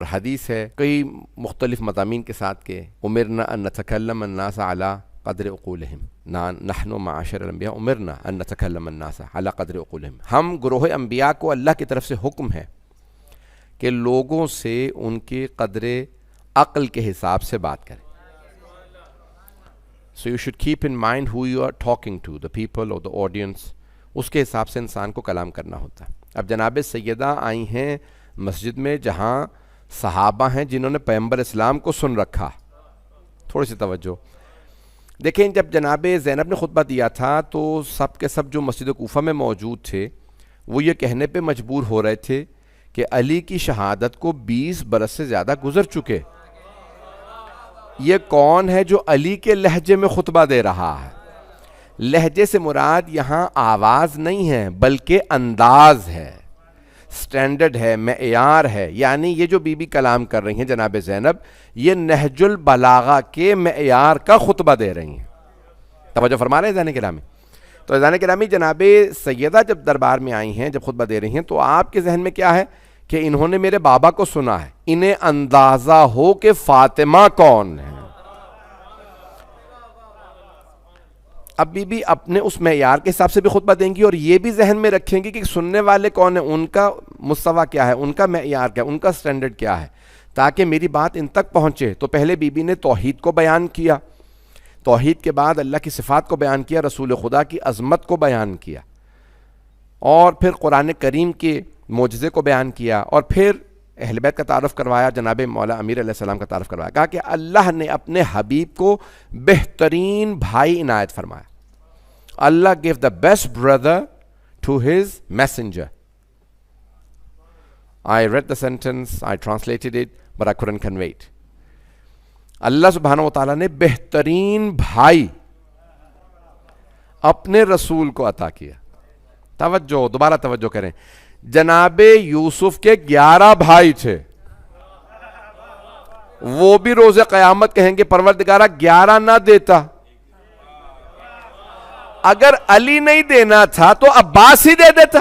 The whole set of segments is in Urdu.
حدیث ہے کئی مختلف مضامین کے ساتھ کہ امرنا ان نتکلم الناس علی قدر عقولہم، نحن معاشر الانبیاء امرنا ان نتکلم الناس علی قدر عقولہم، ہم گروہ انبیاء کو اللہ کی طرف سے حکم ہے کہ لوگوں سے ان کی قدر عقل کے حساب سے بات کریں. So you should keep in mind who you are talking to, the people or the audience. اس کے حساب سے انسان کو کلام کرنا ہوتا ہے. اب جناب سیدہ آئی ہیں مسجد میں جہاں صحابہ ہیں جنہوں نے پیغمبر اسلام کو سن رکھا. تھوڑی سی توجہ دیکھیں، جب جناب زینب نے خطبہ دیا تھا تو سب کے سب جو مسجد کوفہ میں موجود تھے وہ یہ کہنے پہ مجبور ہو رہے تھے کہ علی کی شہادت کو 20 برس سے زیادہ گزر چکے. یہ کون ہے جو علی کے لہجے میں خطبہ دے رہا ہے؟ لہجے سے مراد یہاں آواز نہیں ہے بلکہ انداز ہے، سٹینڈرڈ ہے، معیار ہے. یعنی یہ جو بی بی کلام کر رہی ہیں جناب زینب، یہ نہج البلاغہ کے معیار کا خطبہ دے رہی ہیں. توجہ فرما رہے ہیں اذان گرامی؟ تو اذان گرامی جناب سیدہ جب دربار میں آئی ہیں، جب خطبہ دے رہی ہیں، تو آپ کے ذہن میں کیا ہے کہ انہوں نے میرے بابا کو سنا ہے، انہیں اندازہ ہو کہ فاطمہ کون ہے. اب بی بی اپنے اس معیار کے حساب سے بھی خطبہ دیں گی اور یہ بھی ذہن میں رکھیں گی کہ سننے والے کون ہیں، ان کا مستویٰ کیا ہے، ان کا معیار کیا ہے، ان کا سٹینڈرڈ کیا ہے، تاکہ میری بات ان تک پہنچے. تو پہلے بی بی نے توحید کو بیان کیا، توحید کے بعد اللہ کی صفات کو بیان کیا، رسول خدا کی عظمت کو بیان کیا، اور پھر قرآن کریم کے معجزے کو بیان کیا، اور پھر اہل بیت کا تعارف کروایا، جناب مولا امیر علیہ السلام کا تعارف کروایا. کہا کہ اللہ نے اپنے حبیب کو بہترین بھائی عنایت فرمایا. Allah gave the best brother to his messenger. I read the sentence, I translated it, but I couldn't convey it. اللہ سبحانہ وتعالیٰ نے بہترین بھائی اپنے رسول کو عطا کیا. توجہ، دوبارہ توجہ کریں. جناب یوسف کے 11 بھائی تھے، وہ بھی روز قیامت کہیں گے پروردگارہ 11 نہ دیتا. اگر علی نہیں دینا تھا تو عباس ہی دے دیتا.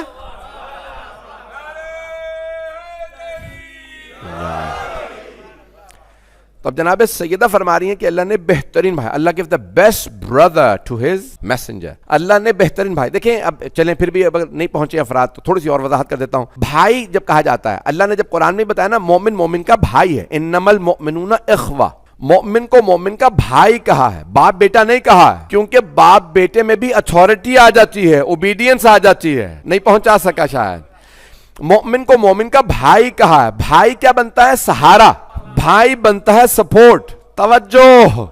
تو اب جناب سیدہ فرما رہی ہیں کہ اللہ نے بہترین بھائی، اللہ gave the best brother to his messenger. اللہ نے بہترین بھائی. دیکھیں اب چلیں، پھر بھی اگر نہیں پہنچے افراد تو تھوڑی سی اور وضاحت کر دیتا ہوں. بھائی جب کہا جاتا ہے، اللہ نے جب قرآن میں بتایا نا مومن مومن کا بھائی ہے، انما المؤمنون اخوہ، مومن کو مومن کا بھائی کہا ہے، باپ بیٹا نہیں کہا ہے، کیونکہ باپ بیٹے میں بھی اتھارٹی آ جاتی ہے، اوبیڈینس آ جاتی ہے. نہیں پہنچا سکا شاید. مومن کو مومن کا بھائی کہا ہے. بھائی کیا بنتا ہے؟ سہارا. بھائی بنتا ہے سپورٹ. توجہ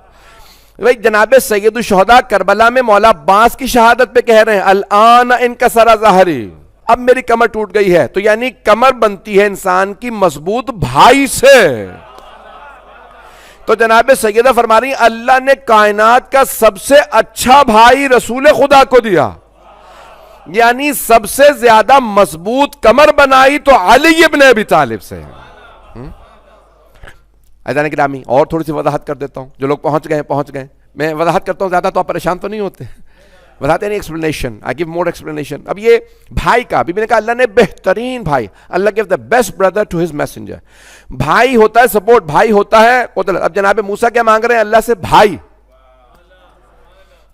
بھائی، جناب سید الشہداء کربلا میں مولا عباس کی شہادت پہ کہہ رہے ہیں الان انکسر ظہری، اب میری کمر ٹوٹ گئی ہے. تو یعنی کمر بنتی ہے انسان کی مضبوط بھائی سے. تو جناب سیدہ فرما رہی ہیں اللہ نے کائنات کا سب سے اچھا بھائی رسول خدا کو دیا، یعنی سب سے زیادہ مضبوط کمر بنائی تو علی ابن ابی طالب سے. عزیزان گرامی اور تھوڑی سی وضاحت کر دیتا ہوں. جو لوگ پہنچ گئے میں وضاحت کرتا ہوں، زیادہ تو آپ پریشان تو نہیں ہوتے. وضاحت یعنی ایکسپلینیشن، آئی گیو مور ایکسپلینیشن. اب یہ بھائی کا بی بی نے کہا اللہ نے بہترین بھائی، Allah gave the best brother to his messenger. بھائی ہوتا ہے سپورٹ، بھائی ہوتا ہے قدرت. اب جناب موسیٰ کیا مانگ رہے ہیں اللہ سے؟ بھائی.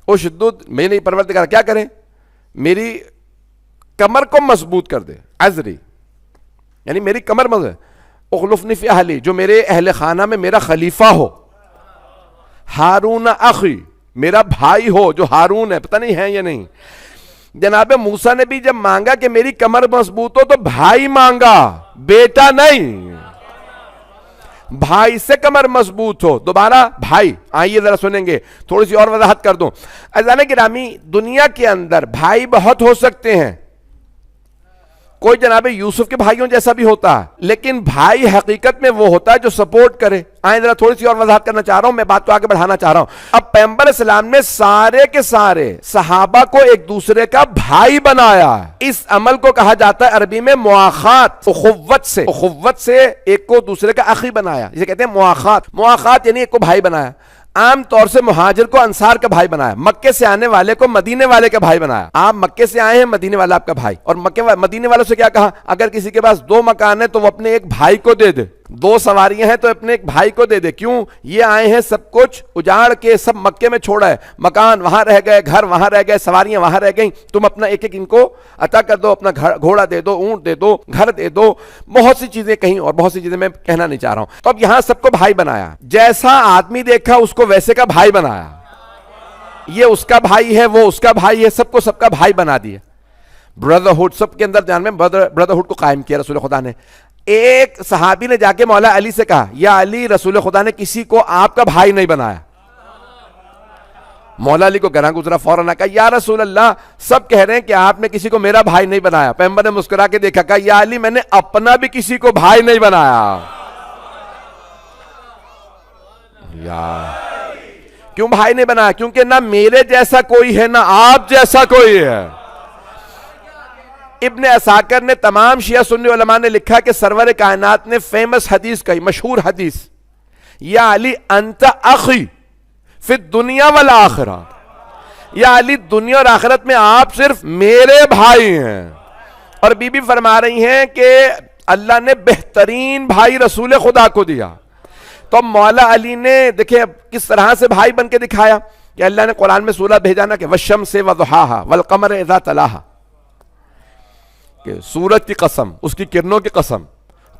اشدد، میں نہیں پروردگار کیا کریں؟ میری کمر کو مضبوط کر دے. عزری یعنی میری کمر مضبوط. اخلفنی فی اہلی، جو میرے اہل خانہ میں میرا خلیفہ ہو. ہارون اخی، میرا بھائی ہو جو ہارون ہے، پتہ نہیں ہے یا نہیں. جناب موسیٰ نے بھی جب مانگا کہ میری کمر مضبوط ہو تو بھائی مانگا، بیٹا نہیں. بھائی سے کمر مضبوط ہو. دوبارہ بھائی. آئیے ذرا سنیں گے، تھوڑی سی اور وضاحت کر دوں. عزیزان گرامی دنیا کے اندر بھائی بہت ہو سکتے ہیں، کوئی جناب یوسف کے بھائیوں جیسا بھی ہوتا ہے، لیکن بھائی حقیقت میں وہ ہوتا ہے جو سپورٹ کرے. آئیں ذرا تھوڑی سی اور وضاحت کرنا چاہ رہا ہوں، میں بات تو آگے بڑھانا چاہ رہا ہوں. اب پیغمبر اسلام نے سارے کے سارے صحابہ کو ایک دوسرے کا بھائی بنایا. اس عمل کو کہا جاتا ہے عربی میں مواخات. اخوت سے ایک کو دوسرے کا اخی بنایا، جسے کہتے ہیں مواخات. مواخات یعنی ایک کو بھائی بنایا. عام طور سے مہاجر کو انصار کا بھائی بنایا، مکے سے آنے والے کو مدینے والے کا بھائی بنایا. آپ مکے سے آئے ہیں، مدینے والا آپ کا بھائی. اور مدینے والوں سے کیا کہا؟ اگر کسی کے پاس 2 مکان ہے تو وہ اپنے ایک بھائی کو دے دے. دو سواریاں ہیں تو اپنے ایک بھائی کو دے دے. کیوں؟ یہ آئے ہیں سب کچھ اجاڑ کے، سب مکے میں چھوڑا ہے، مکان وہاں رہ گئے، گھر وہاں رہ گئے، سواریاں وہاں رہ گئیں، تم اپنا ایک ایک ان کو عطا کر دو، اپنا گھوڑا دے دو، اونٹ دے دو، گھر دے دو، بہت سی چیزیں کہیں، اور بہت سی چیزیں میں کہنا نہیں چاہ رہا ہوں. تو اب یہاں سب کو بھائی بنایا، جیسا آدمی دیکھا اس کو ویسے کا بھائی بنایا. یہ اس کا بھائی ہے، وہ اس کا بھائی ہے، سب کو سب کا بھائی بنا دیا. بردرہڈ سب کے اندر جان میں بردرہڈ کو قائم کیا رسول خدا نے. ایک صحابی نے جا کے مولا علی سے کہا، یا علی، رسول خدا نے کسی کو آپ کا بھائی نہیں بنایا. مولا علی کو گراں گزرا، فوراً کہا، یا رسول اللہ، سب کہہ رہے ہیں کہ آپ نے کسی کو میرا بھائی نہیں بنایا. پیغمبر نے مسکرا کے دیکھا، کہا، یا علی، میں نے اپنا بھی کسی کو بھائی نہیں بنایا. کیوں بھائی نہیں بنایا؟ کیونکہ نہ میرے جیسا کوئی ہے، نہ آپ جیسا کوئی ہے. ابن عساکر نے، تمام شیعہ سنی علماء نے لکھا کہ سرور کائنات نے فیمس حدیث کہی، مشہور حدیث، یا علی انت اخی فی الدنیا والآخرہ. یا علی، دنیا اور آخرت میں آپ صرف میرے بھائی ہیں. اور بی بی فرما رہی ہیں کہ اللہ نے بہترین بھائی رسول خدا کو دیا. تو مولا علی نے دیکھیں کس طرح سے بھائی بن کے دکھایا کہ اللہ نے قرآن میں سورہ بھیجا نا کہ والشمس وضحاها والقمر اذا تلاها، کہ سورج کی قسم، اس کی کرنوں کی قسم،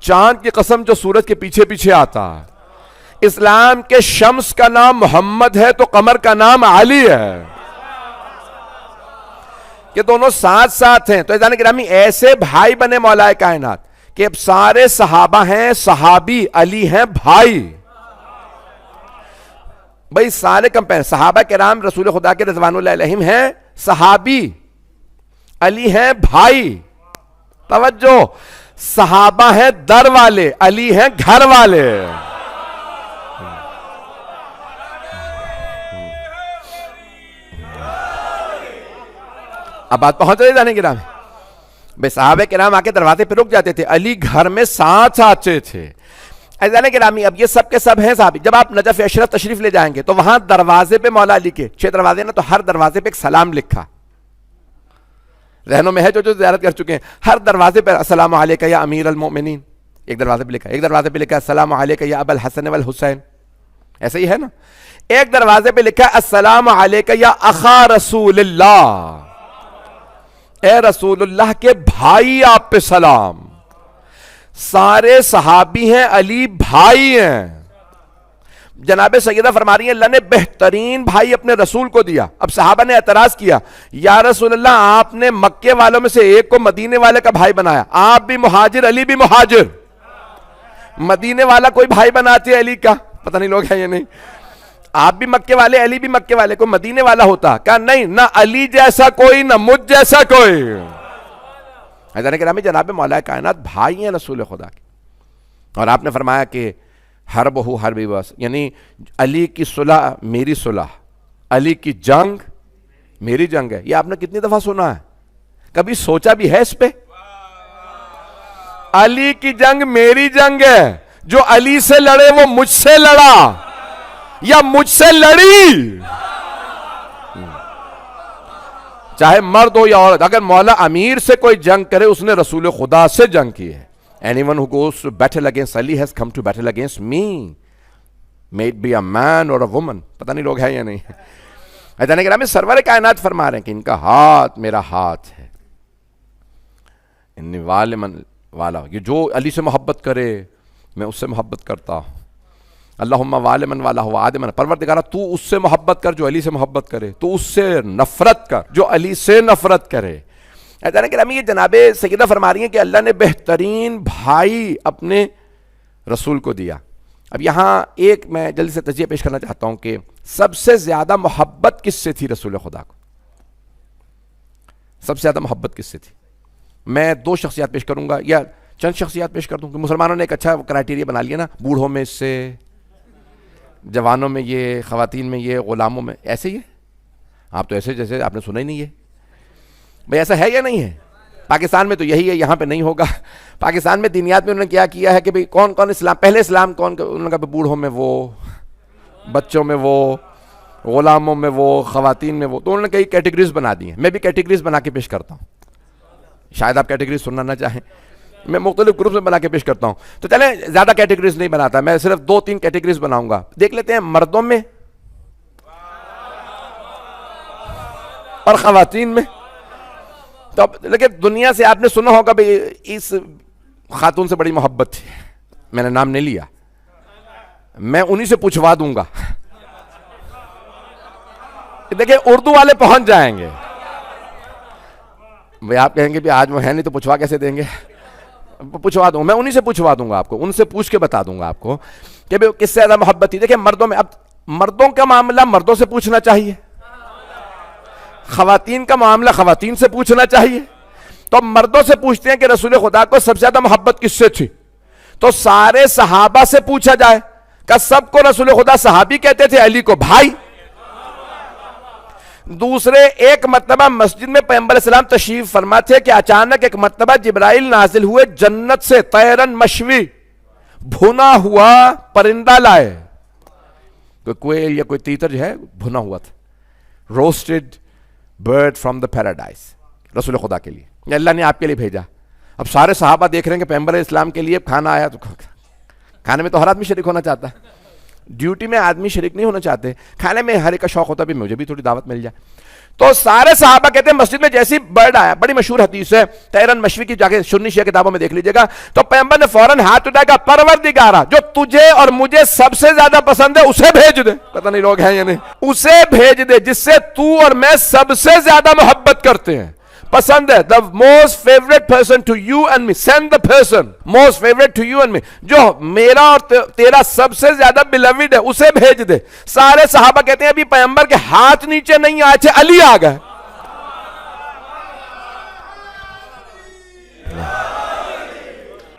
چاند کی قسم جو سورج کے پیچھے پیچھے آتا ہے. اسلام کے شمس کا نام محمد ہے تو قمر کا نام علی ہے، کہ دونوں ساتھ ساتھ ہیں. تو عزیزان گرامی، ایسے بھائی بنے مولا کائنات کہ اب سارے صحابہ ہیں صحابی، علی ہیں بھائی. بھائی سارے کمپین، صحابہ کرام رسول خدا کے رضوان اللہ علیہم ہیں صحابی، علی ہیں بھائی. توجہ، صحابہ ہیں در والے، علی ہیں گھر والے. اب بات پہنچ رہی جانے گرامی. بے صحابہ کرام آ کے دروازے پہ رک جاتے تھے، علی گھر میں ساتھ ساتھ تھے. عزیزان گرامی، اب یہ سب کے سب ہیں صحابی. جب آپ نجف اشرف تشریف لے جائیں گے تو وہاں دروازے پہ مولا علی کے 6 دروازے نا، تو ہر دروازے پہ ایک سلام لکھا. ذہنوں میں ہے جو زیارت کر چکے ہیں، ہر دروازے پہ السلام علیکہ یا امیر المؤمنین، ایک دروازے پہ لکھا. ایک دروازے پہ لکھا السلام علیکہ یا ابا الحسن والحسین، ایسے ہی ہے نا. ایک دروازے پہ لکھا السلام علیکہ یا اخا رسول اللہ، اے رسول اللہ کے بھائی آپ پہ سلام. سارے صحابی ہیں، علی بھائی ہیں. جناب سیدہ فرما رہی ہیں اللہ نے بہترین بھائی اپنے رسول کو دیا. اب صحابہ نے اعتراض کیا، یا رسول اللہ، آپ نے مکے والوں میں سے ایک کو مدینے والے کا بھائی بنایا، آپ بھی مہاجر، علی بھی مہاجر، مدینے والا کوئی بھائی بناتے علی کا؟ پتہ نہیں لوگ ہیں یا نہیں. آپ بھی مکے والے، علی بھی مکے والے، کوئی مدینے والا ہوتا؟ کہا نہیں، نہ علی جیسا کوئی، نہ مجھ جیسا کوئی. حضرت گرامی، جناب مولا کائنات بھائی ہیں رسول خدا کے. اور آپ نے فرمایا کہ حربہ حربی بس، یعنی علی کی صلح میری صلح، علی کی جنگ میری جنگ ہے. یہ آپ نے کتنی دفعہ سنا ہے؟ کبھی سوچا بھی ہے اس پہ؟ علی کی جنگ میری جنگ ہے، جو علی سے لڑے وہ مجھ سے لڑا یا مجھ سے لڑی، چاہے مرد ہو یا عورت. اگر مولا امیر سے کوئی جنگ کرے اس نے رسول خدا سے جنگ کی ہے. Anyone who goes to battle against Ali has come to battle against me, may it be a man or a woman. پتہ نہیں لوگ ہیں یا نہیں. حضرت گرامی سرور کائنات فرما رہے ہیں کہ ان کا ہاتھ میرا ہاتھ ہے. انی والمن والا، یہ جو علی سے محبت کرے میں اس سے محبت کرتا ہوں. اللہم والمن والا ہوا آدمن، پروردگارہ تو اس سے محبت کر جو علی سے محبت کرے، تو اس سے نفرت کر جو علی سے نفرت کرے. حضرت گرامی یہ جناب سیدہ فرما رہی ہیں کہ اللہ نے بہترین بھائی اپنے رسول کو دیا. اب یہاں ایک میں جلدی سے تجزیہ پیش کرنا چاہتا ہوں کہ سب سے زیادہ محبت کس سے تھی رسول خدا کو؟ سب سے زیادہ محبت کس سے تھی؟ میں 2 شخصیات پیش کروں گا یا چند شخصیات پیش کر دوں کہ مسلمانوں نے ایک اچھا کرائٹیریا بنا لیا نا، بوڑھوں میں اس سے، جوانوں میں یہ، خواتین میں یہ، غلاموں میں ایسے ہی ہے. آپ تو ایسے جیسے آپ نے سنا ہی نہیں ہے. بھئی ایسا ہے یا نہیں ہے؟ پاکستان میں تو یہی ہے، یہاں پہ نہیں ہوگا. پاکستان میں دینیات میں انہوں نے کیا ہے کہ بھئی کون کون اسلام، پہلے اسلام کون، انہوں نے کہا بوڑھوں میں وہ، بچوں میں وہ، غلاموں میں وہ، خواتین میں وہ. تو انہوں نے کئی کیٹیگریز بنا دی ہیں. میں بھی کیٹیگریز بنا کے پیش کرتا ہوں، شاید آپ کیٹیگریز سننا نہ چاہیں. میں مختلف گروپ میں بنا کے پیش کرتا ہوں. تو چلیں زیادہ کیٹیگریز نہیں بناتا, میں صرف 2-3 کیٹیگریز بناؤں گا. دیکھ لیتے ہیں مردوں میں اور خواتین میں. تو لیکن دنیا سے آپ نے سنا ہوگا بھئی اس خاتون سے بڑی محبت تھی, میں نے نام نہیں لیا, میں انہی سے پوچھوا دوں گا. دیکھیں اردو والے پہنچ جائیں گے بھئی, آپ کہیں گے بھی آج وہ ہے نہیں تو پوچھوا کیسے دیں گے, پوچھوا دوں, میں انہی سے پوچھوا دوں گا آپ کو, ان سے پوچھ کے بتا دوں گا آپ کو کہ بھئی کس سے زیادہ محبت تھی. دیکھیں مردوں میں, اب مردوں کا معاملہ مردوں سے پوچھنا چاہیے, خواتین کا معاملہ خواتین سے پوچھنا چاہیے. تو مردوں سے پوچھتے ہیں کہ رسول خدا کو سب سے زیادہ محبت کس سے تھی, تو سارے صحابہ سے پوچھا جائے کہ سب کو رسول خدا صحابی کہتے تھے, علی کو بھائی. دوسرے ایک مرتبہ مسجد میں پیغمبر السلام تشریف فرما تھے کہ اچانک ایک مرتبہ جبرائیل نازل ہوئے جنت سے, طیرن مشوی, بھنا ہوا پرندہ لائے, کوئی کوئل یا کوئی تیتر جو ہے بھنا ہوا تھا, roasted bird from the paradise, رسول خدا کے لیے, یا اللہ نے آپ کے لیے بھیجا. اب سارے صحابہ دیکھ رہے ہیں کہ پیغمبر اسلام کے لیے کھانا آیا, تو کھانے میں تو ہر آدمی شریک ہونا چاہتا ہے, ڈیوٹی میں آدمی شریک نہیں ہونا چاہتے, کھانے میں ہر ایک کا شوق ہوتا ہے بھی مجھے بھی تھوڑی دعوت مل جائے. تو سارے صحابہ کہتے ہیں مسجد میں جیسی برڈ آیا, بڑی مشہور حدیث ہے, طیرن مشوی کی, جا کے سنی شیعہ کتابوں میں دیکھ لیجئے گا. تو پیغمبر نے فوراً ہاتھ اٹھایا کہ پروردگارا, جو تجھے اور مجھے سب سے زیادہ پسند ہے اسے بھیج دے. پتہ نہیں لوگ ہیں یا نہیں, اسے بھیج دے جس سے تو اور میں سب سے زیادہ محبت کرتے ہیں, پسند ہے. the most favorite person to you and me, send the person most favorite to you and me, جو میرا اور تیرا سب سے زیادہ beloved ہے اسے بھیج دے. سارے صحابہ کہتے ہیں ابھی پیغمبر کے ہاتھ نیچے نہیں آئے تھے, علی آ گئے.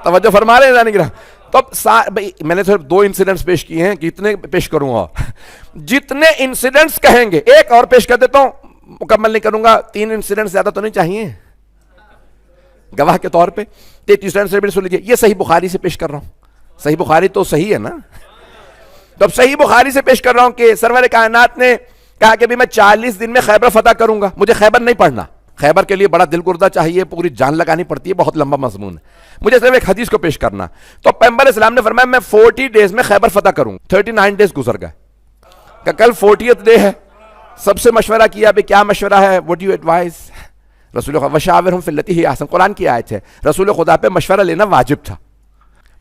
توجہ فرما رہے ہیں جانے گرہ. تو میں نے صرف 2 انسیڈنٹس پیش کیے ہیں, کتنے پیش کروں گا, جتنے انسیڈنٹس کہیں گے. ایک اور پیش کر دیتا ہوں, مکمل نہیں کروں گا, 3 انسیڈنٹ زیادہ تو نہیں چاہیے گواہ کے طور پہ. تیسرا انسیڈنٹ سن لیجیے, یہ صحیح بخاری سے پیش کر رہا ہوں. صحیح بخاری تو صحیح ہے نا, تو اب صحیح بخاری سے پیش کر رہا ہوں کہ سرور کائنات نے کہا کہ بھی میں 40 دن میں خیبر فتح کروں گا. مجھے خیبر نہیں پڑھنا, خیبر کے لیے بڑا دل گردہ چاہیے, پوری جان لگانی پڑتی ہے, بہت لمبا مضمون ہے, مجھے صرف ایک حدیث کو پیش کرنا. تو پیغمبر اسلام نے فرمایا میں 40 ڈیز میں خیبر فتح کروں. 39 ڈیز گزر گئے, کہ کل 40th ڈے ہے. سب سے مشورہ کیا, بھی کیا مشورہ ہے, what do you advise, رسول خدا وشاورہم فی التی ہی احسن, قرآن کی آیت ہے. رسول خدا پہ مشورہ لینا واجب تھا,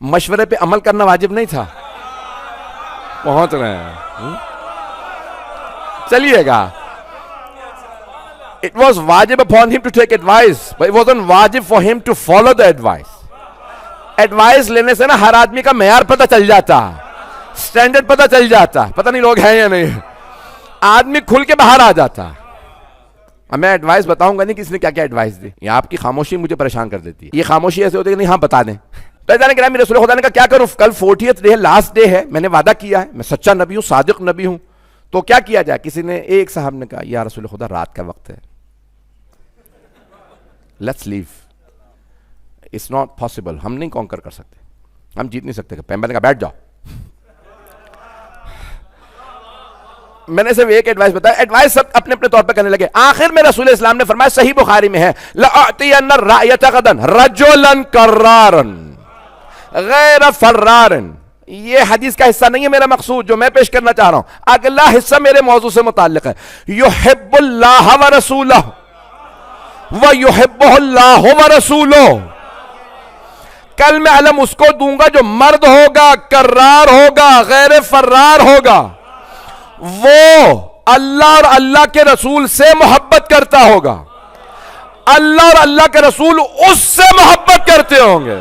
مشورے پہ عمل کرنا واجب نہیں تھا. پہنچ رہے ہیں, چلیے گا. It was wajib upon him to take advice, but it wasn't wajib for him to follow the advice. Advice لینے سے نا ہر آدمی کا معیار پتہ چل جاتا, سٹینڈرڈ پتہ چل جاتا. پتہ نہیں لوگ ہیں یا نہیں, آدمی کھل کے باہر آ جاتا. اب میں ایڈوائس بتاؤں گا نہیں کس نے کیا کیا ایڈوائس دی, یہ آپ کی خاموشی مجھے پریشان کر دیتی ہے. یہ خاموشی ایسے ہوتی ہے کہ نہیں ہاں بتا دیں. تو جانے گرامی رسول خدا نے کہا کیا کروں, کل 40th ڈے ہے, لاسٹ ڈے ہے, میں نے وعدہ کیا ہے, میں سچا نبی ہوں, صادق نبی ہوں, تو کیا کیا جائے. کسی نے, ایک صاحب نے کہا یا رسول خدا رات کا وقت ہے, let's leave, it's not possible, ہم نہیں کانکر کر سکتے, ہم جیت نہیں سکتے. پیغمبر نے کہا بیٹھ جاؤ. میں نے صرف ایک ایڈوائس بتایا, ایڈوائس سب اپنے اپنے طور پہ کرنے لگے. آخر میں رسول اسلام نے فرمایا, صحیح بخاری میں ہے, لَأَعْطِيَنَّ الرَّأْيَةَ غَدًا رَجُلًا كَرَّارًا غَيْرَ فَرَّارٍ. یہ حدیث کا حصہ نہیں ہے میرا مقصود, جو میں پیش کرنا چاہ رہا ہوں. اگلا حصہ میرے موضوع سے متعلق ہے. يُحِبُّ اللَّهَ وَرَسُولَهُ وَيُحِبُّهُ اللَّهُ وَرَسُولُهُ. کل میں علم اس کو دوں گا جو مرد ہوگا, کرار ہوگا, غیر فرار ہوگا, وہ اللہ اور اللہ کے رسول سے محبت کرتا ہوگا, اللہ اور اللہ کے رسول اس سے محبت کرتے ہوں گے.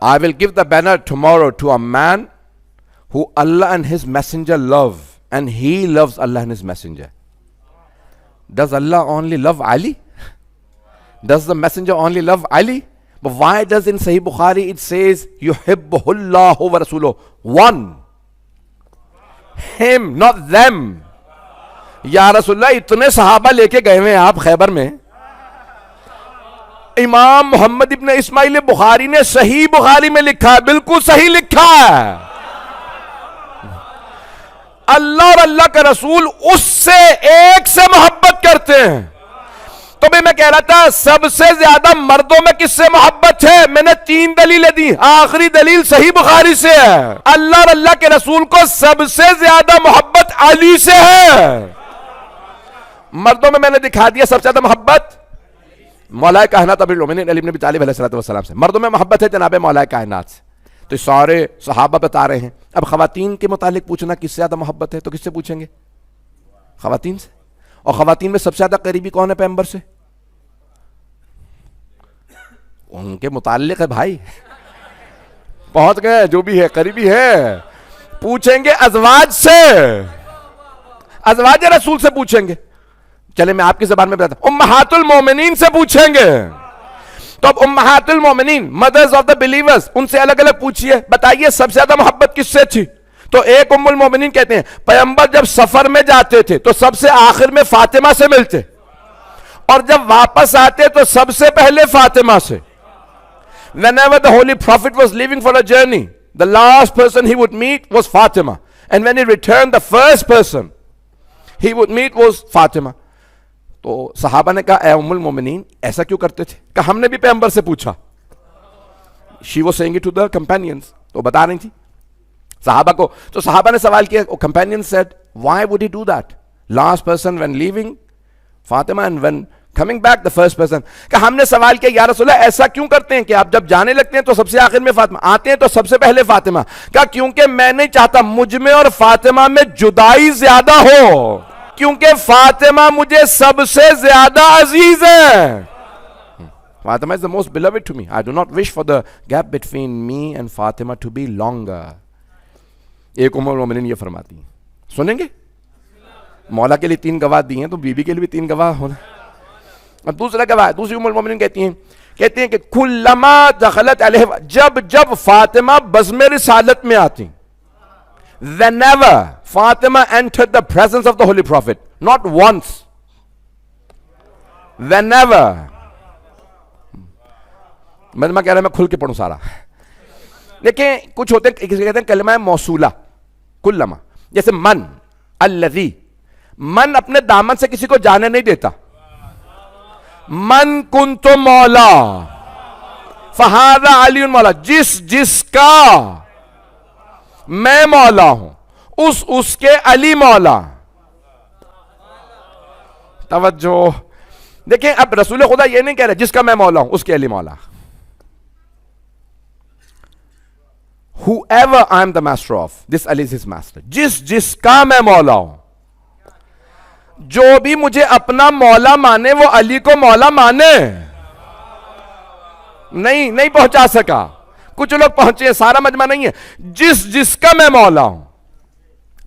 I will give the banner tomorrow to a man who Allah and his messenger love, and he loves Allah and his messenger. Does Allah only love Ali? Does the messenger only love Ali? But why does in Sahih Bukhari it says يُحِبُّهُ اللَّهُ وَرَسُولُهُ, one, him, not them. یا رسول اللہ اتنے صحابہ لے کے گئے ہیں آپ خیبر میں. امام محمد ابن اسماعیل بخاری نے صحیح بخاری میں لکھا ہے, بالکل صحیح لکھا ہے, اللہ اور اللہ کا رسول اس سے ایک سے محبت کرتے ہیں. تو بھی میں کہہ رہا تھا سب سے زیادہ مردوں میں کس سے محبت ہے؟ میں نے 3 دلیلیں دی، آخری دلیل صحیح بخاری سے ہے، اللہ اور اللہ کے رسول کو سب سے زیادہ محبت علی سے ہے۔ مردوں میں نے دکھا دیا سب سے زیادہ محبت مولا کائنات امیر المومنین علی بن ابی طالب علیہ السلام سے، مردوں میں محبت ہے جناب مولا کائنات سے، تو سارے صحابہ بتا رہے ہیں۔ اب خواتین کے متعلق پوچھنا کس سے زیادہ محبت ہے تو کس سے پوچھیں گے؟ خواتین سے۔ اور خواتین میں سب سے زیادہ قریبی کون ہے پیغمبر سے؟ ان کے متعلق ہے بھائی، پہنچ گئے، جو بھی ہے قریبی ہے۔ پوچھیں گے ازواج سے، ازواج رسول سے پوچھیں گے۔ چلے میں آپ کی زبان میں بتاتا ہوں، امہات المومنین سے پوچھیں گے۔ تو اب امہات المومنین، مدرز آف دا بلیورز، ان سے الگ الگ پوچھئے، بتائیے سب سے زیادہ محبت کس سے تھی؟ تو ایک ام المومنین کہتے ہیں پیغمبر جب سفر میں جاتے تھے تو سب سے آخر میں فاطمہ سے ملتے، اور جب واپس آتے تو سب سے پہلے فاطمہ سے۔ Whenever the Holy Prophet was leaving for a journey, the last person he would meet was Fatima. And when he returned, the first person he would meet was Fatima. تو صحابہ نے کہا اے ام المومنین ایسا کیوں کرتے تھے؟ کہ ہم نے بھی پیغمبر سے پوچھا۔ She was saying it to the companions. تو بتا رہی تھی صحابہ کو، تو صحابہ نے سوال کیا، companions said, why would he do that? Last person when leaving Fatima and when coming back the first person. کہ ہم نے سوال کیا یا رسول اللہ ایسا کیوں کرتے ہیں کہ آپ جب جانے لگتے ہیں تو سب سے آخر میں فاطمہ، آتے ہیں تو سب سے پہلے فاطمہ؟ کہ کیونکہ میں نہیں چاہتا مجھ میں اور فاطمہ میں جدائی زیادہ ہو، کیونکہ فاطمہ مجھے سب سے زیادہ عزیز ہے۔ Fatima is the most beloved to me. I do not wish for the gap between me and Fatima to be longer. ایک ام المومنین یہ فرماتی ہیں، سنیں گے؟ مولا کے لیے 3 گواہ دی ہیں تو بی بی کے لیے بھی 3 گواہ ہونا۔ اب دوسرا گواہ، دوسری ام المومنین کہتی ہیں کہ کلما دخلت علیہ، جب فاطمہ بزم رسالت میں آتی، whenever Fatima entered the presence of the Holy Prophet, not once, whenever، میں کہہ رہا میں کھل کے پڑھوں سارا۔ دیکھیں کچھ ہوتے ہیں کسی کہتے ہیں کلمہ موصولہ، کلما، جیسے من، الذی، من اپنے دامن سے کسی کو جانے نہیں دیتا۔ من کنت مولا فہذا علی مولا، جس کا میں مولا ہوں اس کے علی مولا۔ توجہ، دیکھیں اب رسول خدا یہ نہیں کہہ رہے جس کا میں مولا ہوں اس کے علی مولا۔ Whoever I am the master of, this Ali is his master. جس کا میں مولا ہوں، جو بھی مجھے اپنا مولا مانے وہ علی کو مولا مانے۔ نہیں پہنچا سکا، کچھ لوگ پہنچے، سارا مجمع نہیں ہے۔ جس کا میں مولا ہوں،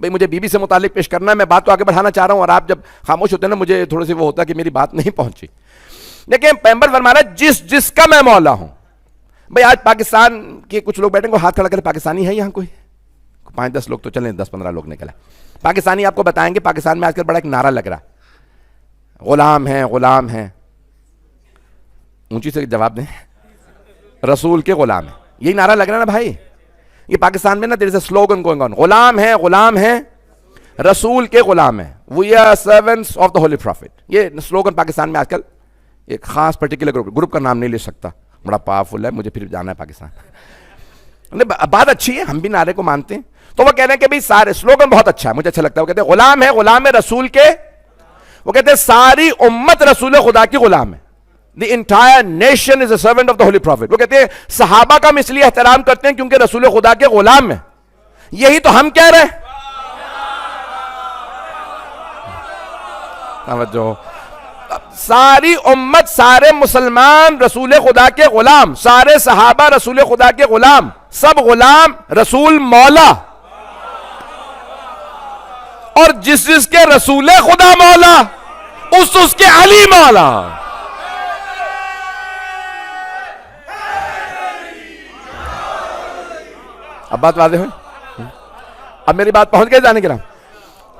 بھئی مجھے بی بی سے متعلق پیش کرنا ہے، میں بات تو آگے بڑھانا چاہ رہا ہوں اور آپ جب خاموش ہوتے ہیں نا مجھے تھوڑا سی وہ ہوتا ہے کہ میری بات نہیں پہنچی۔ لیکن پیغمبر فرما رہا ہے جس کا میں مولا ہوں۔ بھئی آج پاکستان کے کچھ لوگ بیٹھیں گے، ہاتھ کھڑا کریں، پاکستانی ہے یہاں کوئی؟ 5-10 لوگ تو چلیں، 10-15 لوگ نکلے پاکستانی۔ آپ کو بتائیں گے پاکستان میں آج کل بڑا ایک نعرہ لگ رہا، غلام ہیں غلام ہیں، اونچی سے جواب دیں، رسول کے غلام ہیں، یہی نعرہ لگ رہا ہے نا بھائی؟ یہ پاکستان میں نا there is a slogan going on، Ghulam ہیں رسول کے غلام ہیں، we are servants of the holy prophet۔ یہ سلوگن پاکستان میں آج کل ایک خاص پرٹیکولر گروپ کا نام نہیں لے سکتا، بڑا پاورفل ہے، مجھے پھر جانا ہے پاکستان۔ بات اچھی ہے، ہم بھی نعرے کو مانتے ہیں، تو وہ کہہ رہے ہیں کہ بھئی سارے سلوگن بہت اچھا ہے، مجھے اچھا لگتا ہے۔ وہ کہتے ہیں غلام ہے رسول کے، وہ کہتے ہیں ساری امت رسول خدا کی غلام ہے۔ The entire nation is a servant of the holy prophet۔ وہ کہتے ہیں صحابہ کا ہم اس لیے احترام کرتے ہیں کیونکہ رسول خدا کے غلام ہیں۔ یہی تو ہم کہہ رہے ہیں۔ توجہ، ساری امت، سارے مسلمان رسول خدا کے غلام، سارے صحابہ رسول خدا کے غلام، سب غلام رسول مولا، اور جس کے رسول خدا مولا اس کے علی مولا۔ اب بات واضح ہوئی؟ اب میری بات پہنچ گئی جانے کے نام؟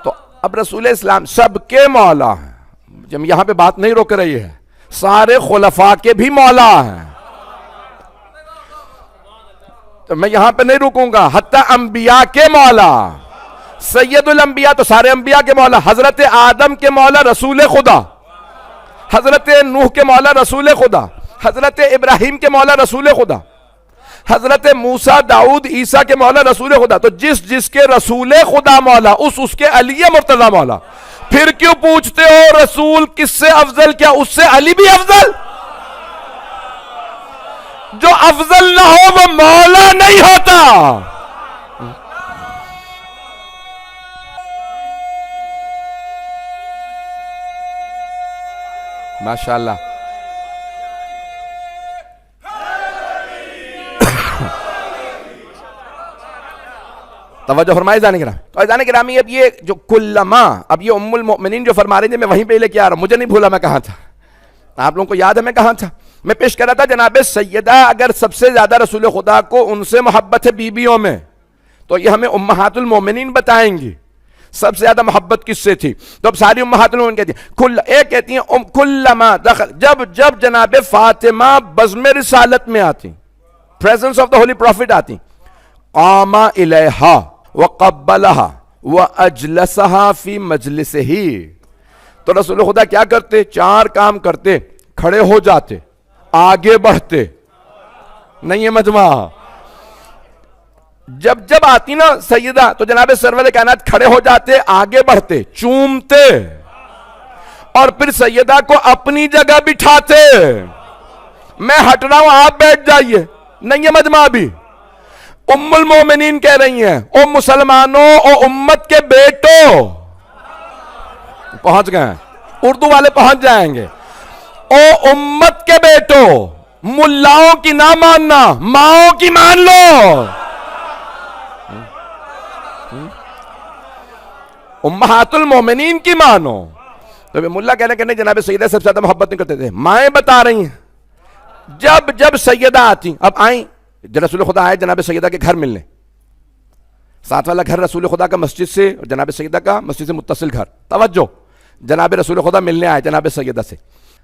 تو اب رسول اسلام سب کے مولا ہیں، جب یہاں پہ بات نہیں روک رہی ہے، سارے خلفاء کے بھی مولا ہیں، تو میں یہاں پہ نہیں رکوں گا، حتی انبیاء کے مولا، سید الانبیاء تو سارے انبیاء کے مولا، حضرت آدم کے مولا رسول خدا، حضرت نوح کے مولا رسول خدا، حضرت ابراہیم کے مولا رسول خدا، حضرت موسیٰ، داؤد، عیسیٰ کے مولا رسول خدا. تو جس کے رسول خدا مولا، اس کے علی مرتضی مولا. پھر کیوں پوچھتے ہو رسول کس سے افضل؟ کیا اس سے علی بھی افضل؟ جو افضل نہ ہو وہ مولا نہیں ہوتا. ماشاءاللہ. توجہ فرمائے جانے گرامی. تو جانے گرامی اب یہ جو کلما، اب یہ ام المؤمنین جو فرما رہے ہیں، میں وہیں پہ لے کے آ رہا ہوں، مجھے نہیں بھولا میں کہاں تھا. آپ لوگوں کو یاد ہے میں کہاں تھا؟ میں پیش کر رہا تھا جناب سیدہ اگر سب سے زیادہ رسول خدا کو ان سے محبت ہے بیویوں میں، تو یہ ہمیں امہات المومنین بتائیں گی سب سے زیادہ محبت کس سے تھی. تو اب ساری امہات المومنین کہتی ہیں، ایک کہتی ہیں کلما دخل، جب جناب فاطمہ بزم رسالت میں آتی، presence of the holy prophet آتی، قام الیہا وقبلہا واجلسہا فی مجلسہی. تو رسول خدا کیا کرتے؟ 4 کام کرتے. کھڑے ہو جاتے، آگے بڑھتے. نہیں ہے مجمع؟ جب آتی نا سیدہ تو جناب سرور کائنات کھڑے ہو جاتے، آگے بڑھتے، چومتے، اور پھر سیدہ کو اپنی جگہ بٹھاتے. میں ہٹ رہا ہوں، آپ بیٹھ جائیے. نہیں ہے مجمع؟ ابھی ام المومنین کہہ رہی ہیں، او مسلمانوں، او امت کے بیٹو، پہنچ گئے، اردو والے پہنچ جائیں گے. او امت کے بیٹو، ملاؤں کی نہ ماننا، ماؤں کی مان لو. امہات المومنین کی مانو. تو ملا کہنے کہ نہیں جناب سیدہ سب سے زیادہ محبت نہیں کرتے تھے. مائیں بتا رہی ہیں جب سیدہ آتی، اب آئیں رسول خدا آئے جناب سیدہ کے گھر ملنے. ساتھ والا گھر رسول خدا کا مسجد سے، اور جناب سیدہ کا مسجد سے متصل گھر. توجہ، جناب رسول خدا ملنے آئے جناب سیدہ سے.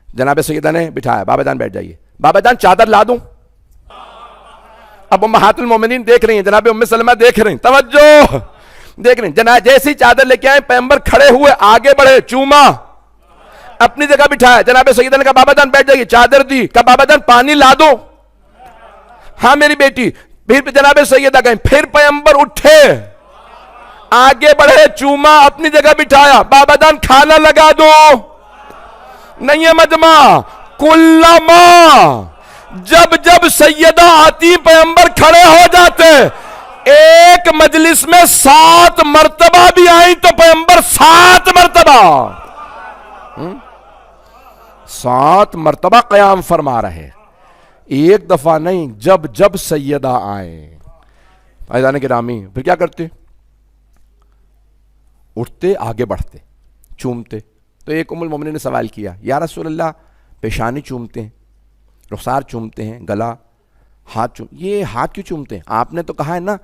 جناب سیدہ نے بٹھایا، بابا جان بیٹھ جائیے. بابا جان چادر لا دوں؟ اب امہات المومنین دیکھ رہی ہیں، جناب ام سلمہ دیکھ رہی ہیں. توجہ، دیکھ رہی ہیں. جناب جیسی چادر لے کے آئے، پیغمبر کھڑے ہوئے، آگے بڑھے، چوما، اپنی جگہ بٹھایا. جناب سیدہ نے کہا بابا جان بیٹھ جائیے. چادر دی، کہا بابا جان پانی لا دو؟ ہاں میری بیٹی. پھر جناب سیدہ گئیں، پھر پیغمبر اٹھے، آگے بڑھے، چوما، اپنی جگہ بٹھایا. بابا جان کھانا لگا دو؟ نہیں ہے مجمع؟ کلما جب سیدہ آتی، پیغمبر کھڑے ہو جاتے. ایک مجلس میں 7 مرتبہ بھی آئیں تو پیغمبر 7 مرتبہ 7 مرتبہ قیام فرما رہے. ایک دفعہ نہیں، جب سیدہ آئیں. عزیزان گرامی پھر کیا کرتے؟ اٹھتے، آگے بڑھتے، چومتے. تو ایک ام المومنین نے سوال کیا، یا رسول اللہ پیشانی چومتے ہیں، رخسار چومتے ہیں، گلا، ہاتھ یہ ہاتھ کیوں چومتے ہیں؟ آپ نے تو کہا ہے نا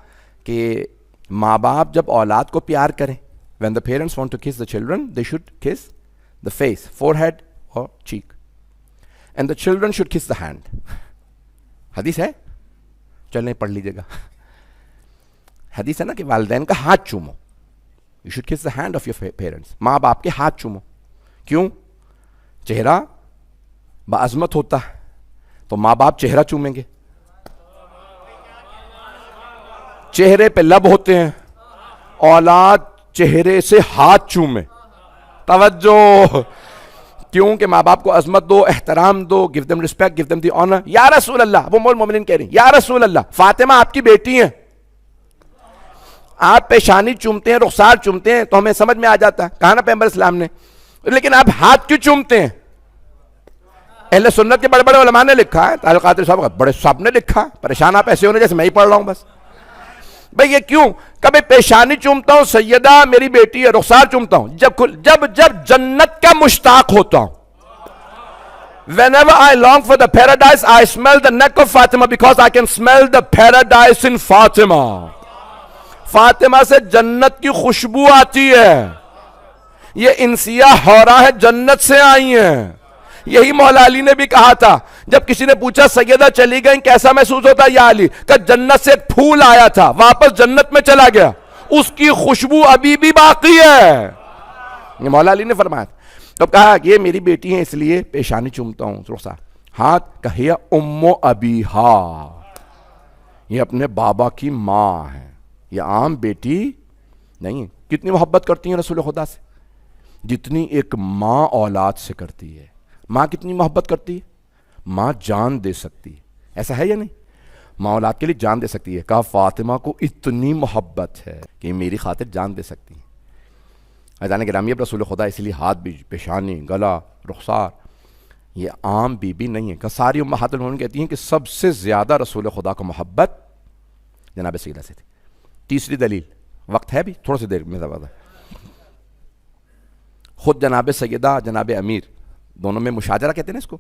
کہ ماں باپ جب اولاد کو پیار کریں، when the parents want to kiss the children, they should kiss the face, forehead or cheek, and the children should kiss the hand. حدیث ہے، چلیں پڑھ لیجئے گا. حدیث ہے نا کہ والدین کا ہاتھ چومو. You should kiss the hand of your parents. ماں باپ کے ہاتھ چومو. کیوں؟ چہرہ بعظمت ہوتا ہے، تو ماں باپ چہرہ چومیں گے. چہرے پہ لب ہوتے ہیں، اولاد چہرے سے ہاتھ چومے. توجہ، کیوں کہ ماں باپ کو عظمت دو، احترام دو، give them respect, give them the honor. یا رسول اللہ، وہ ام المومنین کہہ رہی ہیں، یا رسول اللہ فاطمہ آپ کی بیٹی ہیں، آپ پیشانی چومتے ہیں، رخسار چومتے ہیں تو ہمیں سمجھ میں آ جاتا ہے، کہا نا پیغمبر اسلام نے، لیکن آپ ہاتھ کیوں چومتے ہیں؟ اہل سنت کے بڑے بڑے علماء نے لکھا ہے، طاہر قادری صاحب بڑے صاحب نے لکھا. پریشان آپ ایسے ہونے جیسے میں ہی پڑھ رہا ہوں بس. بھئی یہ کیوں؟ کبھی پیشانی چومتا ہوں، سیدہ میری بیٹی ہے، رخسار چومتا ہوں جب جنت کا مشتاق ہوتا ہوں. Whenever I long for the paradise, I smell the neck of Fatima because I can smell the paradise in Fatima. Fatima سے جنت کی خوشبو آتی ہے. یہ انسیہ حورہ ہے، جنت سے آئی ہیں. یہی مولا علی نے بھی کہا تھا، جب کسی نے پوچھا سیدہ چلی گئیں کیسا محسوس ہوتا یا علی؟ کہ جنت سے ایک پھول آیا تھا، واپس جنت میں چلا گیا، اس کی خوشبو ابھی بھی باقی ہے. یہ مولا علی نے فرمایا. تو کہا کہ یہ میری بیٹی ہیں اس لیے پیشانی چومتا ہوں، رخسار، ہاتھ کہیا ام ابیہا، یہ اپنے بابا کی ماں ہے، یہ عام بیٹی نہیں ہے۔ کتنی محبت کرتی ہیں رسول خدا سے؟ جتنی ایک ماں اولاد سے کرتی ہے۔ ماں کتنی محبت کرتی ہے؟ ماں جان دے سکتی ہے، ایسا ہے یا نہیں؟ ماں اولاد کے لیے جان دے سکتی ہے۔ کہا فاطمہ کو اتنی محبت ہے کہ میری خاطر جان دے سکتی ہے۔ عزیزان گرامی، اب رسول خدا اس لیے ہاتھ بھی، پیشانی، گلا، رخسار، یہ عام بی بی نہیں ہے۔ کہ ساری امہات المومنین کہتی ہیں کہ سب سے زیادہ رسول خدا کو محبت جناب سیدہ سے تھی۔ تیسری دلیل، وقت ہے بھی تھوڑا سی دیر میں زیادہ، خود جناب سیدہ جناب امیر دونوں میں مشاجرہ کہتے ہیں نا اس کو،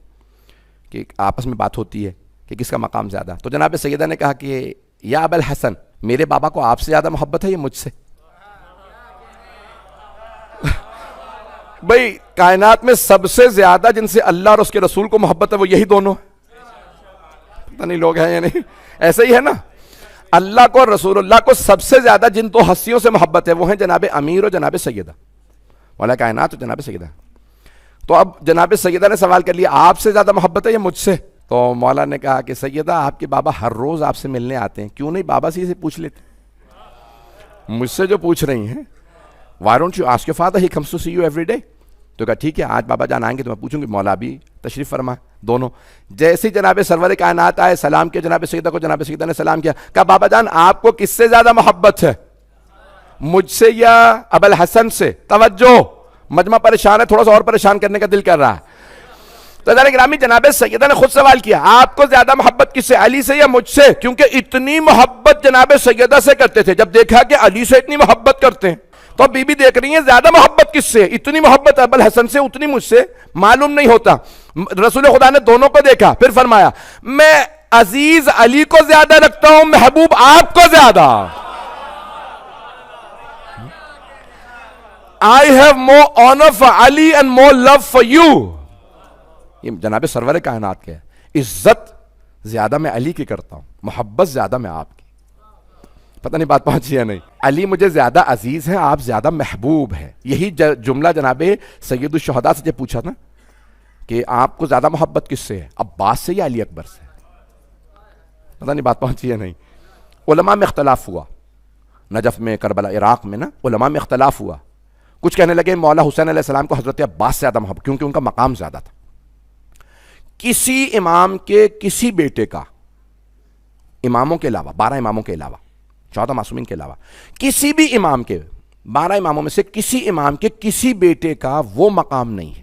کہ آپس میں بات ہوتی ہے کہ کس کا مقام زیادہ، تو جناب سیدہ نے کہا کہ یا ابا الحسن، میرے بابا کو آپ سے زیادہ محبت ہے یا مجھ سے؟ بھئی کائنات میں سب سے زیادہ جن سے اللہ اور اس کے رسول کو محبت ہے وہ یہی دونوں ہیں۔ پتہ نہیں لوگ ہیں یا نہیں، ایسا ہی ہے نا۔ اللہ کو اور رسول اللہ کو سب سے زیادہ جن دو ہستیوں سے محبت ہے وہ ہیں جناب امیر اور جناب سیدہ، مولا کائنات اور جناب سیدہ۔ تو اب جناب سیدہ نے سوال کر لیا آپ سے زیادہ محبت ہے یا مجھ سے؟ تو مولا نے کہا کہ سیدہ آپ کے بابا ہر روز آپ سے ملنے آتے ہیں، کیوں نہیں بابا سے پوچھ لیتے؟ مجھ سے جو پوچھ رہی ہیں why don't you ask your father, he comes to see you every day۔ تو کہا ٹھیک ہے آج بابا جان آئیں گے تو میں پوچھوں گی، مولا بھی تشریف فرما دونوں۔ جیسے جناب سرور کائنات آئے سلام کیا جناب سیدہ کو، جناب سیدہ نے سلام کیا، کہا بابا جان آپ کو کس سے زیادہ محبت ہے، مجھ سے یا ابا الحسن سے؟ توجہ، مجمع پریشان ہے، تھوڑا سا اور پریشان کرنے کا دل کر رہا ہے۔ تو عزیزان گرامی جناب سیدہ نے خود سوال کیا آپ کو زیادہ محبت کس سے، علی سے یا مجھ سے؟ کیونکہ اتنی محبت جناب سیدہ سے کرتے تھے، جب دیکھا کہ علی سے اتنی محبت کرتے ہیں تو بی بی دیکھ رہی ہیں زیادہ محبت کس سے، اتنی محبت ابا الحسن سے اتنی مجھ سے، معلوم نہیں ہوتا۔ رسول خدا نے دونوں کو دیکھا، پھر فرمایا میں عزیز علی کو زیادہ رکھتا ہوں، محبوب آپ کو زیادہ۔ I have more honor for Ali and more love for you۔ یہ جناب سرور کائنات کے عزت زیادہ میں علی کی کرتا ہوں، محبت زیادہ میں آپ کی۔ پتہ نہیں بات پہنچی ہے نہیں؟ علی مجھے زیادہ عزیز ہیں، آپ زیادہ محبوب ہیں۔ یہی جملہ جناب سید الشہداء سے جب پوچھا تھا کہ آپ کو زیادہ محبت کس سے ہے، عباس سے یا علی اکبر سے؟ پتہ نہیں بات پہنچی ہے نہیں؟ علماء میں اختلاف ہوا، نجف میں، کربلا، عراق میں نا علماء میں اختلاف ہوا۔ کچھ کہنے لگے مولا حسین علیہ السلام کو حضرت عباس سے زیادہ محبت، کیونکہ ان کا مقام زیادہ تھا۔ کسی امام کے کسی بیٹے کا، اماموں کے علاوہ، 12 اماموں کے علاوہ، 14 معصومین کے علاوہ، کسی بھی امام کے، 12 اماموں میں سے کسی امام کے کسی بیٹے کا وہ مقام نہیں ہے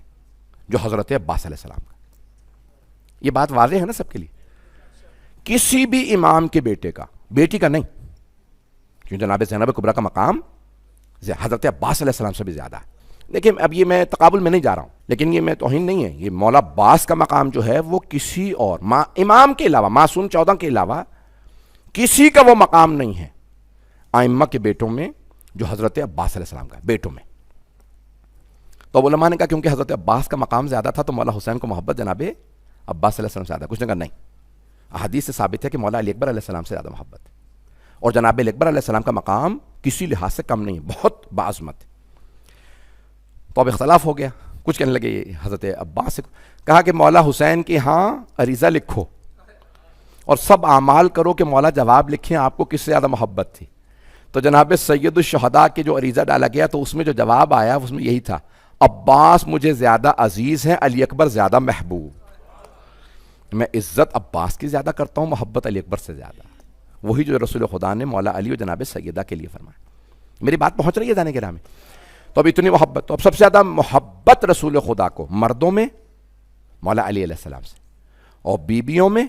جو حضرت عباس علیہ السلام کا۔ یہ بات واضح ہے نا سب کے لیے؟ کسی بھی امام کے بیٹے کا، بیٹی کا نہیں، کیوں جناب زینب کبریٰ کا مقام حضرت عباس علیہ السلام سے بھی زیادہ ہے۔ لیکن اب یہ میں تقابل میں نہیں جا رہا ہوں، لیکن یہ میں توہین نہیں ہے، یہ مولا عباس کا مقام جو ہے وہ کسی اور امام کے علاوہ، معصوم 14 کے علاوہ کسی کا وہ مقام نہیں ہے ائمہ کے بیٹوں میں جو حضرت عباس علیہ السلام کا بیٹوں میں۔ تو علماء نے کہا کیونکہ حضرت عباس کا مقام زیادہ تھا تو مولا حسین کو محبت جناب عباس علیہ السلام سے زیادہ۔ کچھ نے کہا نہیں، احادیث سے ثابت ہے کہ مولا علی اکبر علیہ السلام سے زیادہ محبت ہے، اور جناب علی اکبر علیہ السلام کا مقام کسی لحاظ سے کم نہیں ہے، بہت باعظمت ہے۔ تو اب اختلاف ہو گیا، کچھ کہنے لگے حضرت عباس سے، کہا کہ مولا حسین کے ہاں عریضہ لکھو اور سب اعمال کرو کہ مولا جواب لکھیں آپ کو کس سے زیادہ محبت تھی۔ تو جناب سید الشہداء کے جو عریضہ ڈالا گیا تو اس میں جو جواب آیا اس میں یہی تھا، عباس مجھے زیادہ عزیز ہیں، علی اکبر زیادہ محبوب۔ میں عزت عباس کی زیادہ کرتا ہوں، محبت علی اکبر سے زیادہ۔ وہی جو رسول خدا نے مولا علی و جناب سیدہ کے لیے فرمایا۔ میری بات پہنچ رہی ہے جانے گرامی؟ تو اب اتنی محبت، تو اب سب سے زیادہ محبت رسول خدا کو مردوں میں مولا علی علیہ السلام سے، اور بیویوں میں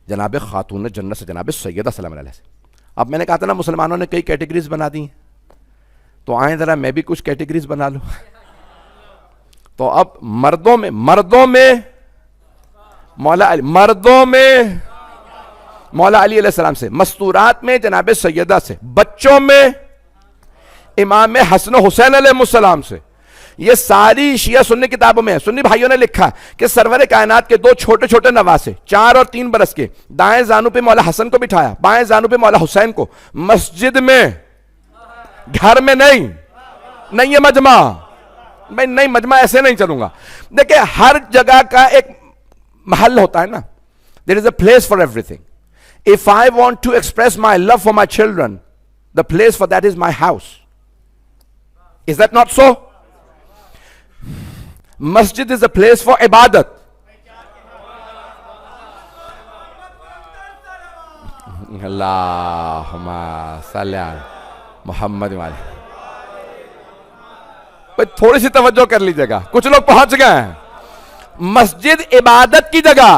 جناب خاتون جنت سے جناب سیدہ سلام علیہ سے۔ اب میں نے کہا تھا نا مسلمانوں نے کئی کیٹیگریز بنا دی ہیں، تو آئیں ذرا میں بھی کچھ کیٹیگریز بنا لوں۔ تو اب مردوں میں مولا علی، مردوں میں مولا علی علیہ السلام سے، مستورات میں جناب سیدہ سے، بچوں میں امام حسن و حسین علیہ السلام سے۔ یہ ساری شیعہ سنی کتابوں میں ہے، سنی بھائیوں نے لکھا کہ سرور کائنات کے 2 چھوٹے چھوٹے نواسے 4 اور 3 برس کے، دائیں زانو پہ مولا حسن کو بٹھایا، بائیں زانو پہ مولا حسین کو، مسجد میں، گھر میں نہیں یہ مجمع، میں نہیں مجمع ایسے نہیں چلوں گا. دیکھیں ہر جگہ کا ایک محل ہوتا ہے نا. There is a place for everything. If I want to express my love for my children, the place for that is my house. Is that not so? Masjid is a place for ibadat. Allahumma salli ala Muhammad wa alihi. تھوڑی سی توجہ کر لیجیے گا, کچھ لوگ پہنچ گئے ہیں. مسجد عبادت کی جگہ,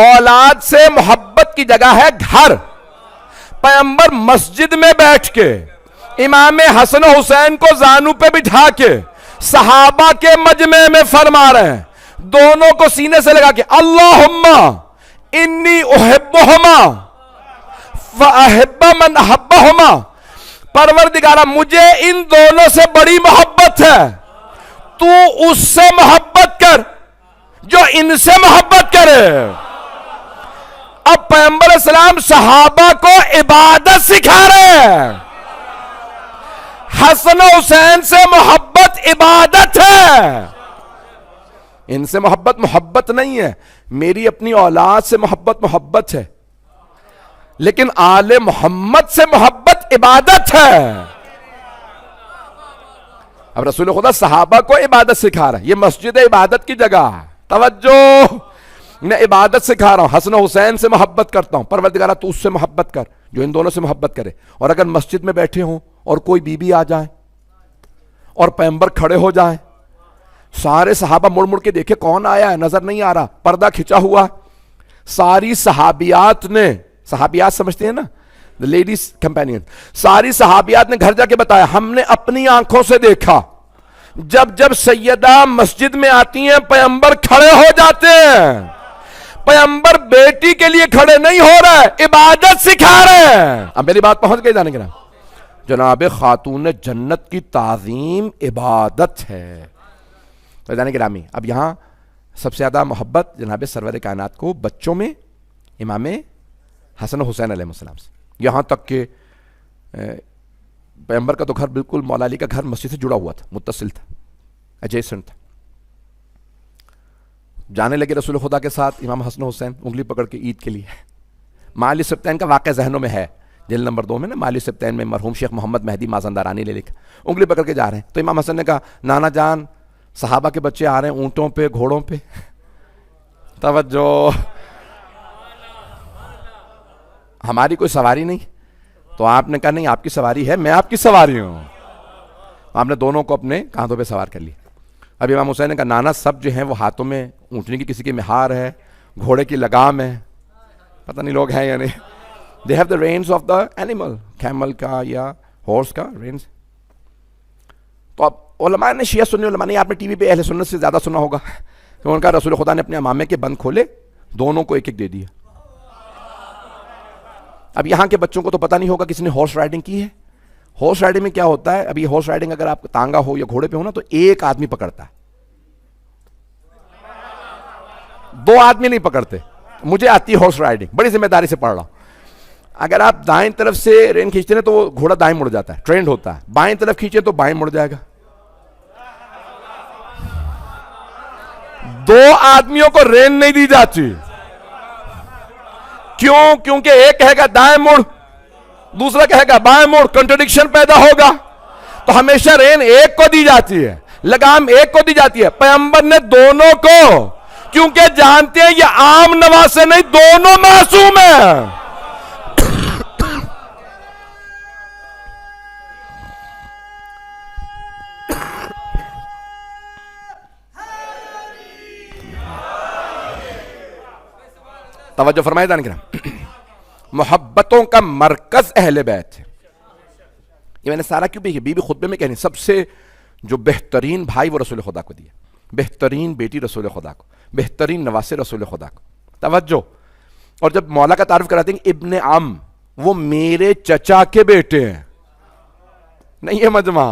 اولاد سے محبت کی جگہ ہے گھر. پیغمبر مسجد میں بیٹھ کے امام حسن و حسین کو زانو پہ بٹھا کے صحابہ کے مجمع میں فرما رہے ہیں, دونوں کو سینے سے لگا کے اللہم انی احبہما فاحب من احبہما, پروردگارہ مجھے ان دونوں سے بڑی محبت ہے, تو اس سے محبت کر جو ان سے محبت کرے. اب پیغمبر اسلام صحابہ کو عبادت سکھا رہے ہیں. حسن و حسین سے محبت عبادت ہے. ان سے محبت محبت نہیں ہے, میری اپنی اولاد سے محبت ہے, لیکن آل محمد سے محبت عبادت ہے. اب رسول خدا صحابہ کو عبادت سکھا رہا ہے. یہ مسجد عبادت کی جگہ ہے. توجہ, میں عبادت سکھا رہا ہوں, حسن و حسین سے محبت کرتا ہوں, پروردگارہ تو اس سے محبت کر جو ان دونوں سے محبت کرے. اور اگر مسجد میں بیٹھے ہوں اور کوئی بی بی آ جائے اور پیغمبر کھڑے ہو جائیں, سارے صحابہ مڑ مڑ کے دیکھے کون آیا ہے, نظر نہیں آ رہا, پردہ کھچا ہوا. ساری صحابیات نے, صحابیات سمجھتے ہیں نا, the ladies companion, ساری صحابیات نے گھر جا کے بتایا ہم نے اپنی آنکھوں سے دیکھا جب سیدہ مسجد میں آتی ہیں پیغمبر کھڑے ہو جاتے ہیں. پیغمبر بیٹی کے لیے کھڑے نہیں ہو رہے, عبادت سکھا رہے ہیں. اب میری بات پہنچ گئی جانے کے نام. جناب خاتون جنت کی تعظیم عبادت ہے. تو جانے گرامی, اب یہاں سب سے زیادہ محبت جناب سرور کائنات کو بچوں میں امام حسن و حسین علیہ السلام سے, یہاں تک کہ پیغمبر کا تو گھر بالکل مولا علی کا گھر مسجد سے جڑا ہوا تھا, متصل تھا, ایڈجیسنٹ تھا. جانے لگے رسول خدا کے ساتھ امام حسن و حسین انگلی پکڑ کے عید کے لیے. مالی سبتین کا واقعہ ذہنوں میں ہے, جلد نمبر 2 میں نا, مالی سبتین میں مرحوم شیخ محمد مہدی مازندرانی نے لکھا, انگلی پکڑ کے جا رہے ہیں. تو امام حسن نے کہا نانا جان صحابہ کے بچے آ رہے ہیں اونٹوں پہ گھوڑوں پہ. توجہ, ہماری کوئی سواری نہیں. تو آپ نے کہا نہیں آپ کی سواری ہے, میں آپ کی سواری ہوں. آپ نے دونوں کو اپنے کاندھوں پہ سوار کر لیا. اب امام حسین نے کہا نانا سب جو ہیں وہ ہاتھوں میں اونٹنی کی کسی کی مہار ہے, گھوڑے کی لگام ہے, پتہ نہیں لوگ ہیں یا نہیں. they have the reins of the animal, camel کا یا horse کا reins. تو اب علماء نے, شیعہ سنی علماء نے, آپ نے ٹی وی پہ اہل سنت سے زیادہ سنا ہوگا, تو ان کا رسول خدا نے اپنے امامے کے بند کھولے, دونوں کو ایک ایک دے دیا. اب یہاں کے بچوں کو تو پتہ نہیں ہوگا کسی نے ہارس رائڈنگ کی ہے. ہارس رائڈنگ میں کیا ہوتا ہے, اب یہ ہارس رائڈنگ اگر آپ تانگا ہو یا گھوڑے پہ ہو نا تو ایک آدمی پکڑتا ہے, 2 آدمی نہیں پکڑتے. مجھے آتی ہے ہارس رائڈنگ, بڑی ذمہ داری سے پڑھ رہا ہوں. اگر آپ دائیں طرف سے رین کھینچتے ہیں تو وہ گھوڑا دائیں مڑ جاتا ہے, ٹرینڈ ہوتا ہے. بائیں طرف کھینچے تو بائیں مڑ جائے گا. 2 آدمیوں کو رین نہیں دی جاتی. کیوں؟ کیونکہ ایک کہے گا دائیں مڑ, دوسرا کہے گا بائیں مڑ, کنٹرڈکشن پیدا ہوگا. تو ہمیشہ رین ایک کو دی جاتی ہے, لگام ایک کو دی جاتی ہے. پیغمبر نے دونوں کو, کیونکہ جانتے ہیں یہ عام نواسے نہیں, دونوں معصوم ہیں. توجہ فرمائے جان کرام, محبتوں کا مرکز اہل بیت ہے. یہ میں نے سارا کیوں بھی بی بی خطبے میں کہنی, سب سے جو بہترین بھائی وہ رسول خدا کو دیا, بہترین بیٹی رسول خدا کو, بہترین نواسے رسول خدا کو. توجہ, اور جب مولا کا تعارف کراتے ہیں ابن عم, وہ میرے چچا کے بیٹے ہیں, نہیں ہے مجمع.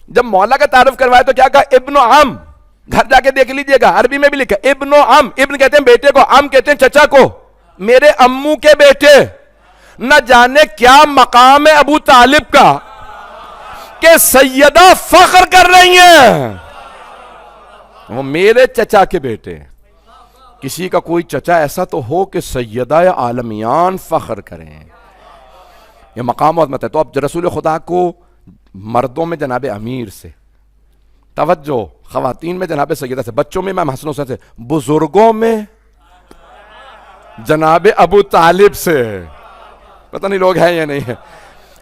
جب مولا کا تعارف کروائے تو کیا کہا, ابن عم. گھر جا کے دیکھ لیجئے گا, عربی میں بھی لکھا ابن عم. ابن کہتے ہیں بیٹے کو, عم کہتے ہیں چچا کو, میرے امو کے بیٹے. نہ جانے کیا مقام ہے ابو طالب کا. کہ سیدہ فخر کر رہی ہیں وہ میرے چچا کے بیٹے ہیں. کسی کا کوئی چچا ایسا تو ہو کہ سیدہ عالمیان فخر کریں. یہ مقام و عظمت ہے. تو اب رسول خدا کو مردوں میں جناب امیر سے توجہ, خواتین میں جناب سیدہ سے, بچوں میں امام حسن حسین سے, بزرگوں میں جناب ابو طالب سے. پتہ نہیں لوگ ہیں یا نہیں ہے.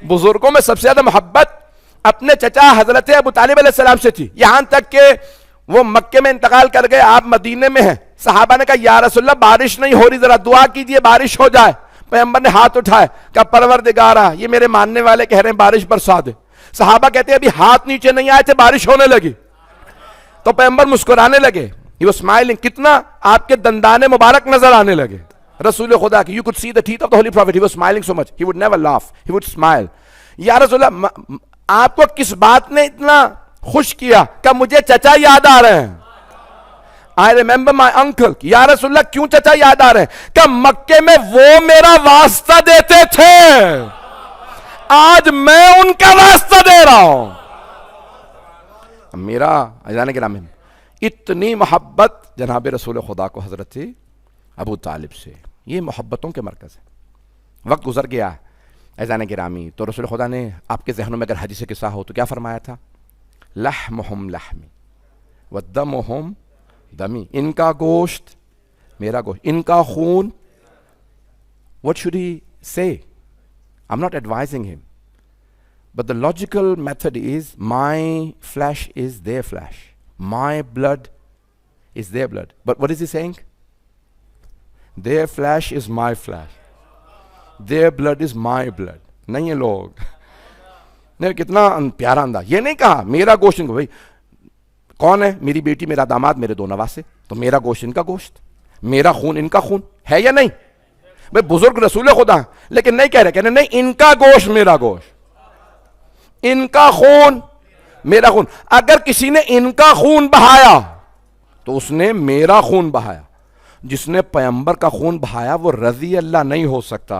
بزرگوں میں سب سے زیادہ محبت اپنے چچا حضرت ابو طالب علیہ السلام سے تھی, یہاں تک کہ وہ مکے میں انتقال کر گئے, آپ مدینے میں ہیں. صحابہ نے کہا یا رسول اللہ بارش نہیں ہو رہی, ذرا دعا کیجئے بارش ہو جائے. پیغمبر نے ہاتھ اٹھائے, کہا پروردگارا یہ میرے ماننے والے کہہ رہے ہیں بارش برسا دے. صحابہ کہتے ہیں ابھی ہاتھ نیچے نہیں آئے تھے بارش ہونے لگی. تو پیغمبر مسکرانے لگے, he was smiling, کتنا آپ کے دندان مبارک نظر آنے لگے رسول خدا کی. You could see the teeth of the holy prophet. He was smiling so much. He would never laugh. He would smile. یا رسول اللہ آپ کو کس بات نے اتنا خوش کیا کہ مجھے چچا یاد آ رہے ہیں. I remember my uncle. یا رسول اللہ کیوں چچا یاد آ رہے ہیں کہ مکے میں وہ میرا واسطہ دیتے تھے, آج میں ان کا واسطہ دے رہا ہوں. میرا عزیزان گرامی اتنی محبت جناب رسول خدا کو حضرت ابو طالب سے, یہ محبتوں کے مرکز ہے. وقت گزر گیا عزیزان گرامی, تو رسول خدا نے آپ کے ذہنوں میں اگر حدیث قصہ ہو تو کیا فرمایا تھا؟ لحمہم لحمی ودمہم دمی, ان کا گوشت میرا گوشت, ان کا خون. What should he say? I'm not advising him. But the logical method is my flesh is their flesh. My blood is their blood. But what is he saying? Their flesh is my flesh. Their blood is my blood. نہیں ہے لوگ نہیں, کتنا پیارا انداز. یہ نہیں کہا میرا گوشت ان کو, بھائی کون ہے؟ میری بیٹی, میرا داماد, میرے دو نواسے, تو میرا گوشت ان کا گوشت, میرا خون ان کا خون ہے یا نہیں؟ بھائی بزرگ رسول خدا لیکن نہیں کہہ رہے, کہہ رہے نہیں ان کا گوشت میرا گوشت, ان کا خون میرا خون. اگر کسی نے ان کا خون بہایا تو اس نے میرا خون بہایا. جس نے پیغمبر کا خون بہایا وہ رضی اللہ نہیں ہو سکتا.